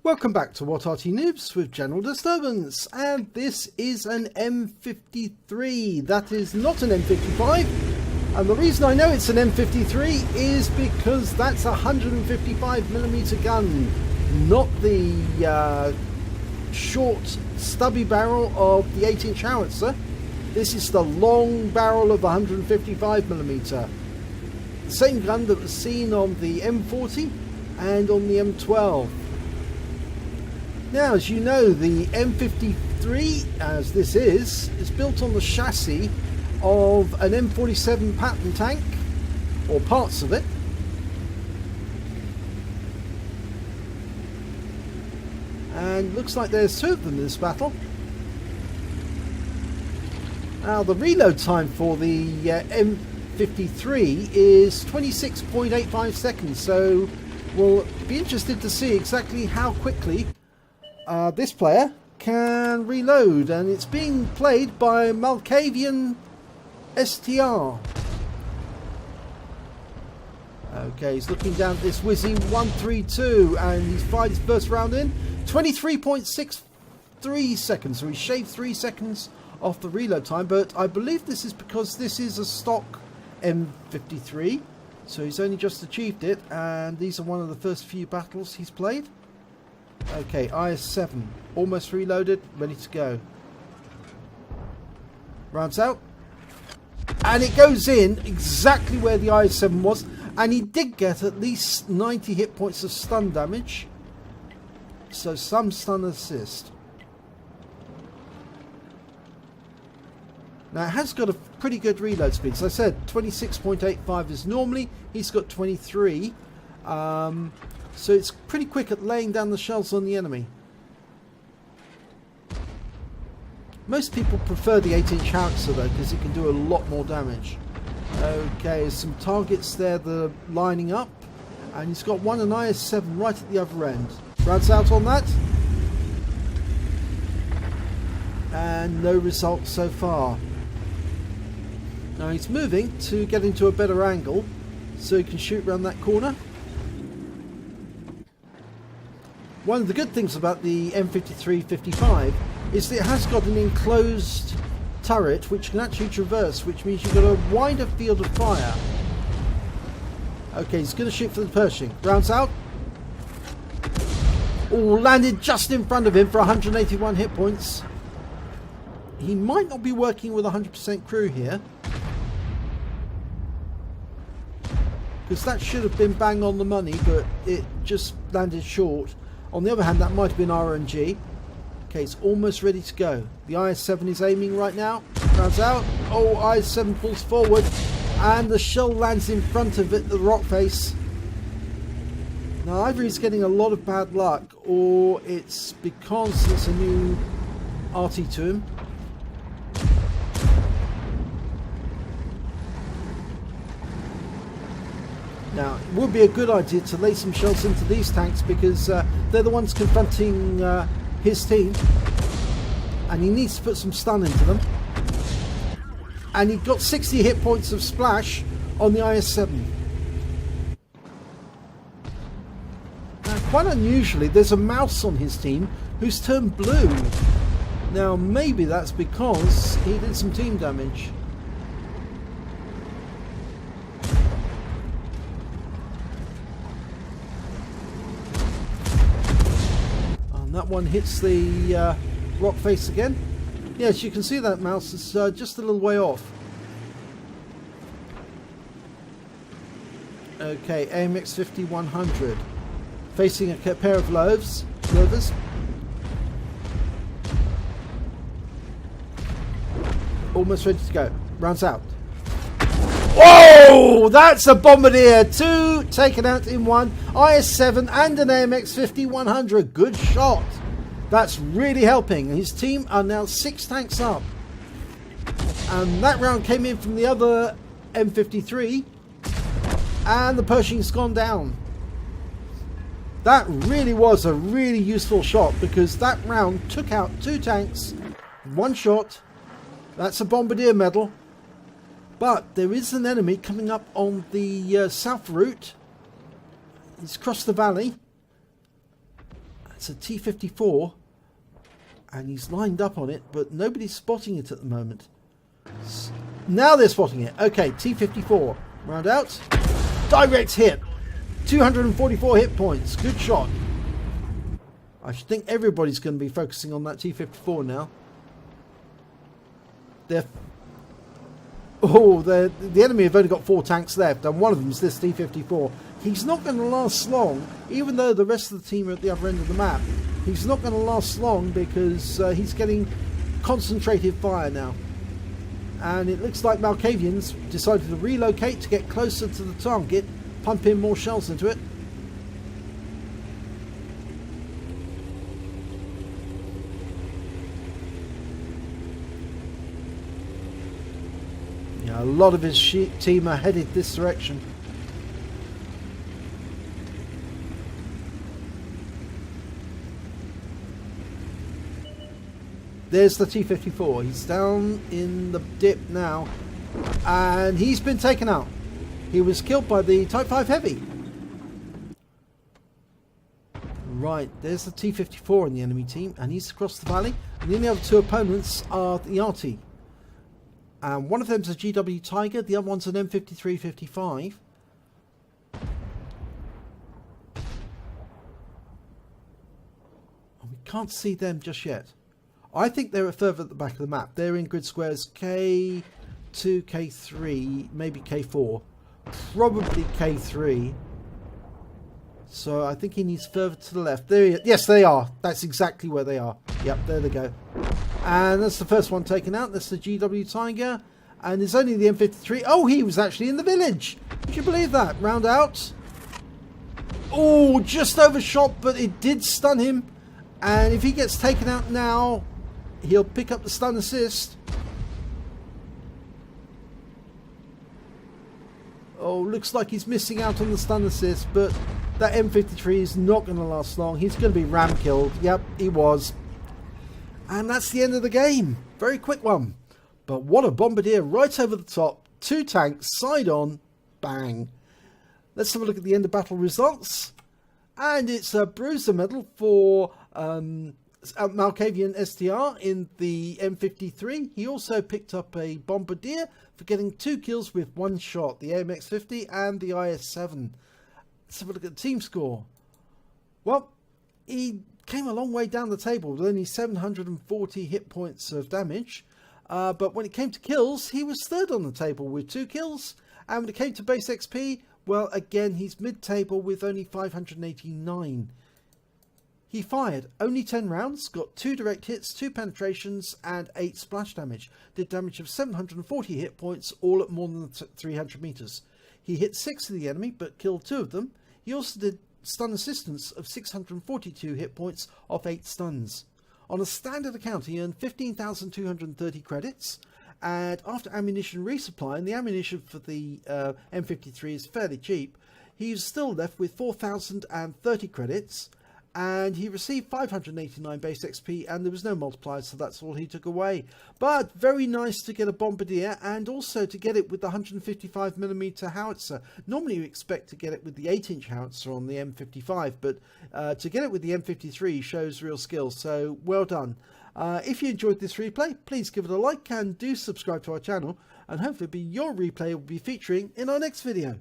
Welcome back to What Arty Noobs with General Disturbance, and this is an M53. That is not an M55, and the reason I know it's an M53 is because that's a 155mm gun, not the short stubby barrel of the 8-inch howitzer. This is the long barrel of the 155mm. The same gun that was seen on the M40 and on the M12. Now, as you know, the M53, as this is built on the chassis of an M47 Patton tank, or parts of it. And looks like there's two of them in this battle. Now, the reload time for the M53 is 26.85 seconds, so we'll be interested to see exactly how quickly this player can reload, and it's being played by Malkavian STR. Okay, he's looking down at this Wizzy 132, and he's fired his first round in 23.63 seconds, so he shaved 3 seconds off the reload time, but I believe this is because this is a stock M53, so he's only just achieved it, and these are one of the first few battles he's played. Okay, IS-7, almost reloaded, ready to go. Rounds out. And it goes in exactly where the IS-7 was. And he did get at least 90 hit points of stun damage. So some stun assist. Now it has got a pretty good reload speed. So I said 26.85 is normally. He's got 23. So it's pretty quick at laying down the shells on the enemy. Most people prefer the 8-inch howitzer though, because it can do a lot more damage. Okay, some targets there that are lining up, and he's got an IS-7 right at the other end. Rounds out on that, and no result so far. Now he's moving to get into a better angle so he can shoot around that corner. One of the good things about the M53-55 is that it has got an enclosed turret which can actually traverse, which means you've got a wider field of fire. Okay, he's going to shoot for the Pershing. Rounds out. Oh, landed just in front of him for 181 hit points. He might not be working with 100% crew here, because that should have been bang on the money, but it just landed short. On the other hand, that might have been RNG. Okay, it's almost ready to go. The IS-7 is aiming right now. Rounds out. Oh, IS-7 pulls forward, and the shell lands in front of it, the rock face. Now, either he's getting a lot of bad luck, or it's because it's a new Arty to him. Now, it would be a good idea to lay some shells into these tanks, because they're the ones confronting his team, and he needs to put some stun into them. And he got 60 hit points of splash on the IS-7. Now, quite unusually, there's a mouse on his team who's turned blue. Now, maybe that's because he did some team damage. That one hits the rock face again. Yes, you can see that mouse is just a little way off. Okay, AMX 5100 facing a pair of lovers. Almost ready to go. Rounds out. Whoa! That's a Bombardier! 2 taken out in one. IS-7 and an AMX 5100. Good shot. That's really helping. His team are now 6 tanks up. And that round came in from the other M53. And the Pershing's gone down. That really was a really useful shot, because that round took out 2 tanks. 1 shot. That's a Bombardier medal. But there is an enemy coming up on the south route. He's crossed the valley. That's a T-54. And he's lined up on it, but nobody's spotting it at the moment. Now they're spotting it. Okay, T-54. Round out. Direct hit. 244 hit points. Good shot. I think everybody's going to be focusing on that T-54 now. The enemy have only got 4 tanks left, and one of them is this T-54. He's not going to last long, even though the rest of the team are at the other end of the map. He's not going to last long because he's getting concentrated fire now. And it looks like Malkavian's decided to relocate to get closer to the target, pump in more shells into it. Yeah, a lot of his team are headed this direction. There's the T-54. He's down in the dip now. And he's been taken out. He was killed by the Type 5 Heavy. Right, there's the T-54 in the enemy team. And he's across the valley. And the only other 2 opponents are the Arty. And one of them's a GW Tiger. The other one's an M53-55. And we can't see them just yet. I think they're further at the back of the map. They're in grid squares K2, K3, maybe K4. Probably K3. So I think he needs further to the left. There he is. Yes, they are. That's exactly where they are. Yep, there they go. And that's the first one taken out. That's the GW Tiger. And there's only the M53. Oh, he was actually in the village. Would you believe that? Round out. Oh, just overshot, but it did stun him. And if he gets taken out now, he'll pick up the stun assist. Oh, looks like he's missing out on the stun assist, but that M53 is not going to last long. He's going to be ram killed. Yep, he was. And that's the end of the game. Very quick one. But what a Bombardier right over the top. 2 tanks, side on, bang. Let's have a look at the end of battle results. And it's a bruiser medal for Malkavian STR in the M53. He also picked up a Bombardier for getting 2 kills with 1 shot, the AMX50 and the IS-7. Let's have a look at the team score. Well, he came a long way down the table with only 740 hit points of damage. But when it came to kills, he was 3rd on the table with 2 kills. And when it came to base XP, well, again, he's mid-table with only 589. He fired only 10 rounds, got 2 direct hits, 2 penetrations, and 8 splash damage. Did damage of 740 hit points, all at more than 300 meters. He hit 6 of the enemy, but killed 2 of them. He also did stun assistance of 642 hit points off 8 stuns. On a standard account, he earned 15,230 credits. And after ammunition resupply, and the ammunition for the M53 is fairly cheap, he's still left with 4,030 credits. And he received 589 base XP, and there was no multiplier, so that's all he took away. But very nice to get a Bombardier, and also to get it with the 155mm howitzer. Normally you expect to get it with the 8-inch howitzer on the M55, but to get it with the M53 shows real skill, so well done. If you enjoyed this replay, please give it a like and do subscribe to our channel, and hopefully your replay will be featuring in our next video.